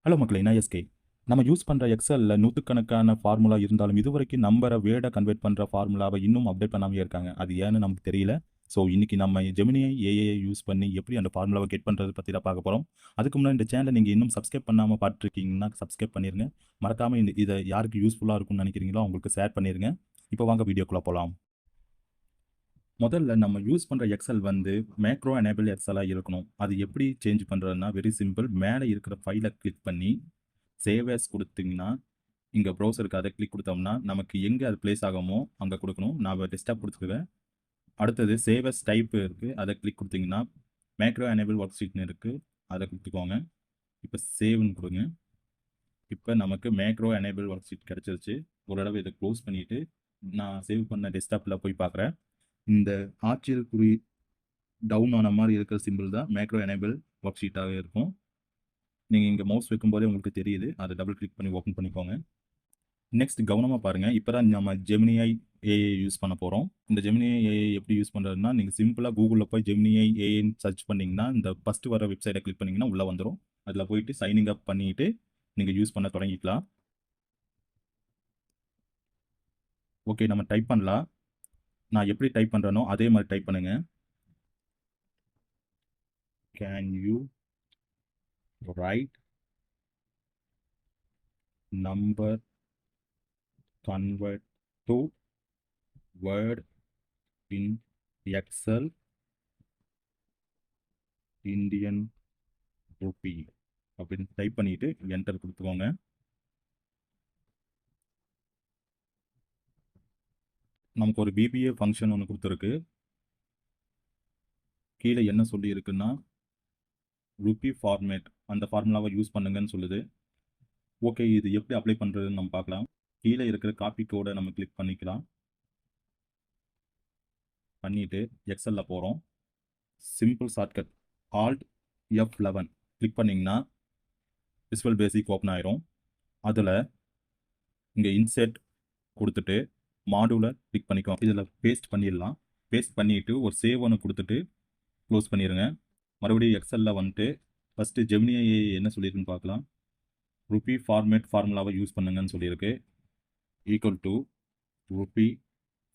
Hello மக்களே, நான் SK. நம்ம யூஸ் பண்ணுற எக்ஸலில் நூற்றுக்கணக்கான ஃபார்முலா இருந்தாலும் இதுவரைக்கும் நம்பரை வேர்டை கன்வெர்ட் பண்ணுற ஃபார்முலாவை இன்னும் அப்டேட் பண்ணாமே இருக்காங்க. அது ஏன்னு நமக்கு தெரியல. ஸோ இன்னைக்கு நம்ம ஜெமினியை ஏஐயை யூஸ் பண்ணி எப்படி அந்த ஃபார்முலாவை கெட் பண்ணுறது பற்றி தான் பார்க்க போகிறோம். அதுக்கு முன்னாடி இந்த சேனலை நீங்கள் இன்னும் சப்ஸ்கிரைப் பண்ணாமல் பார்த்துருக்கீங்கன்னா சப்ஸ்கிரைப் பண்ணிடுங்க. மறக்காமல் இதை யாருக்கு யூஸ்ஃபுல்லாக இருக்கும்னு நினைக்கிறீங்களோ அவங்களுக்கு ஷேர் பண்ணிடுங்க. இப்போ வாங்க வீடியோக்குள்ளே போகலாம். முதல்ல நம்ம யூஸ் பண்ணுற எக்ஸல் மேக்ரோ எனேபிள் எக்ஸலாக இருக்கணும். அது எப்படி சேஞ்ச் பண்ணுறதுன்னா வெரி சிம்பிள். மேலே இருக்கிற ஃபைலை கிளிக் பண்ணி சேவ் as கொடுத்தீங்கன்னா இங்கே ப்ரௌசருக்கு அதை கிளிக் கொடுத்தோம்னா நமக்கு எங்கே அது பிளேஸ் ஆகுமோ அங்கே கொடுக்கணும். நான் டெஸ்க்டாப் கொடுத்துருக்கேன். அடுத்தது சேவ் as டைப் இருக்குது, அதை கிளிக் கொடுத்தீங்கன்னா மேக்ரோ எனேபிள் ஒர்க் ஷீட்னு இருக்குது, அதை கொடுத்துக்கோங்க. இப்போ சேவ்னு கொடுங்க. இப்போ நமக்கு மேக்ரோ எனேபிள் ஒர்க் ஷீட் கிடச்சிருச்சு. ஒரு தடவை இதை க்ளோஸ் பண்ணிவிட்டு நான் சேவ் பண்ண டெஸ்க்டாப்பில் போய் பார்க்குறேன். இந்த ஆட்சியல் குறி டவுன் ஆன மாதிரி இருக்கிற சிம்பிள் தான் மேக்ரோ எனேபிள் ஒர்க் ஷீட்டாகவே இருக்கும். நீங்கள் இங்கே மவுஸ் வைக்கும்போதே உங்களுக்கு தெரியுது. அதை டபுள் கிளிக் பண்ணி ஓப்பன் பண்ணிக்கோங்க. நெக்ஸ்ட் கவனமாக பாருங்கள். இப்போ தான் நம்ம ஜெமினிஐ ஏஐ யூஸ் பண்ண போகிறோம். இந்த ஜெமினிஐ ஏஐ எப்படி யூஸ் பண்ணுறதுனா நீங்கள் சிம்பிளாக கூகுளில் போய் ஜெமினிஐ ஏஐன்னு சர்ச் பண்ணிங்கன்னா இந்த ஃபஸ்ட்டு வர வெப்சைட்டை கிளிக் பண்ணிங்கன்னா உள்ளே வந்துடும். அதில் போயிட்டு சைனிங் அப் பண்ணிவிட்டு நீங்கள் யூஸ் பண்ண தொடங்கிக்கலாம். ஓகே, நம்ம டைப் பண்ணலாம். நான் எப்படி டைப் பண்ணுறேனோ அதே மாதிரி டைப் பண்ணுங்கள். Can you right number convert to word in excel indian rupee அப்படின்னு டைப் பண்ணிட்டு என்டர் கொடுத்துக்கோங்க. நமக்கு ஒரு பிபிஏ ஃபங்க்ஷன் ஒன்று கொடுத்துருக்கு. கீழே என்ன சொல்லி இருக்குன்னா ருபி ஃபார்மேட் அந்த ஃபார்முலாவை யூஸ் பண்ணுங்கன்னு சொல்லுது. ஓகே, இது எப்படி அப்ளை பண்ணுறதுன்னு நம்ம பார்க்கலாம். கீழே இருக்கிற காப்பி கோடை நம்ம கிளிக் பண்ணிக்கலாம். பண்ணிட்டு எக்ஸலில் போகிறோம். Simple shortcut alt F11 click பண்ணிங்கன்னா விசுவல் பேசிக் ஓப்பன் ஆயிரும். அதில் இங்கே இன்செர்ட் கொடுத்துட்டு மாடியூலை கிளிக் பண்ணிக்கோங்க. இதில் பேஸ்ட் பண்ணிடலாம். பேஸ்ட் பண்ணிவிட்டு ஒரு சேவ் ஒன்று கொடுத்துட்டு க்ளோஸ் பண்ணிடுங்க. மறுபடியும் எக்ஸலில் ஃபஸ்ட்டு ஜெமினிஐ என்ன சொல்லியிருக்குன்னு பார்க்கலாம். ருபி ஃபார்மேட் ஃபார்முலாவை யூஸ் பண்ணுங்கன்னு சொல்லியிருக்கு. ஈக்குவல் டு ருபி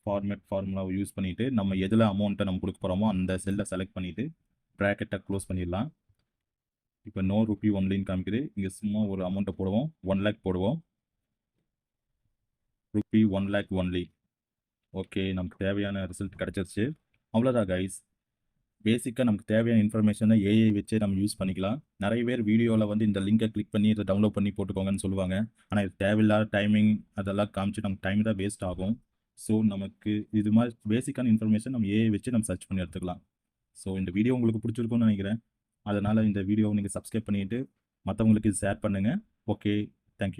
ஃபார்மேட் ஃபார்முலாவை யூஸ் பண்ணிவிட்டு நம்ம எதில் அமௌண்ட்டை நம்ம கொடுக்க போகிறோமோ அந்த செல்லை செலக்ட் பண்ணிவிட்டு ப்ராக்கெட்டை க்ளோஸ் பண்ணிடலாம். இப்போ நோ ருபி ஒன்லின்னு காமிக்குது. இங்கே சும்மா ஒரு அமௌண்ட்டை போடுவோம். 1 lakh போடுவோம். Rupee 1 lakh only. ஓகே, நமக்கு தேவையான ரிசல்ட் கிடச்சிருச்சு. அவ்வளோதான் கைஸ். பேசிக்காக நமக்கு தேவையான இன்ஃபர்மேஷனை ஏஐ வச்சே நம்ம யூஸ் பண்ணிக்கலாம். நிறைய பேர் வீடியோவில் இந்த லிங்கை கிளிக் பண்ணி இதை டவுன்லோட் பண்ணி போட்டுக்கோங்கன்னு சொல்லுவாங்க. ஆனால் இது தேவையில்லாத டைமிங் அதெல்லாம் காமிச்சு நமக்கு டைம் தான் வேஸ்ட் ஆகும். ஸோ நமக்கு இது மாதிரி பேசிக்கான இன்ஃபர்மேஷன் நம்ம ஏஐ வச்சு நம்ம சர்ச் பண்ணி எடுத்துக்கலாம். ஸோ இந்த வீடியோ உங்களுக்கு பிடிச்சிருக்கும்னு நினைக்கிறேன். அதனால் இந்த வீடியோவை நீங்கள் சப்ஸ்கிரைப் பண்ணிவிட்டு மற்றவங்களுக்கு இது ஷேர் பண்ணுங்கள். ஓகே.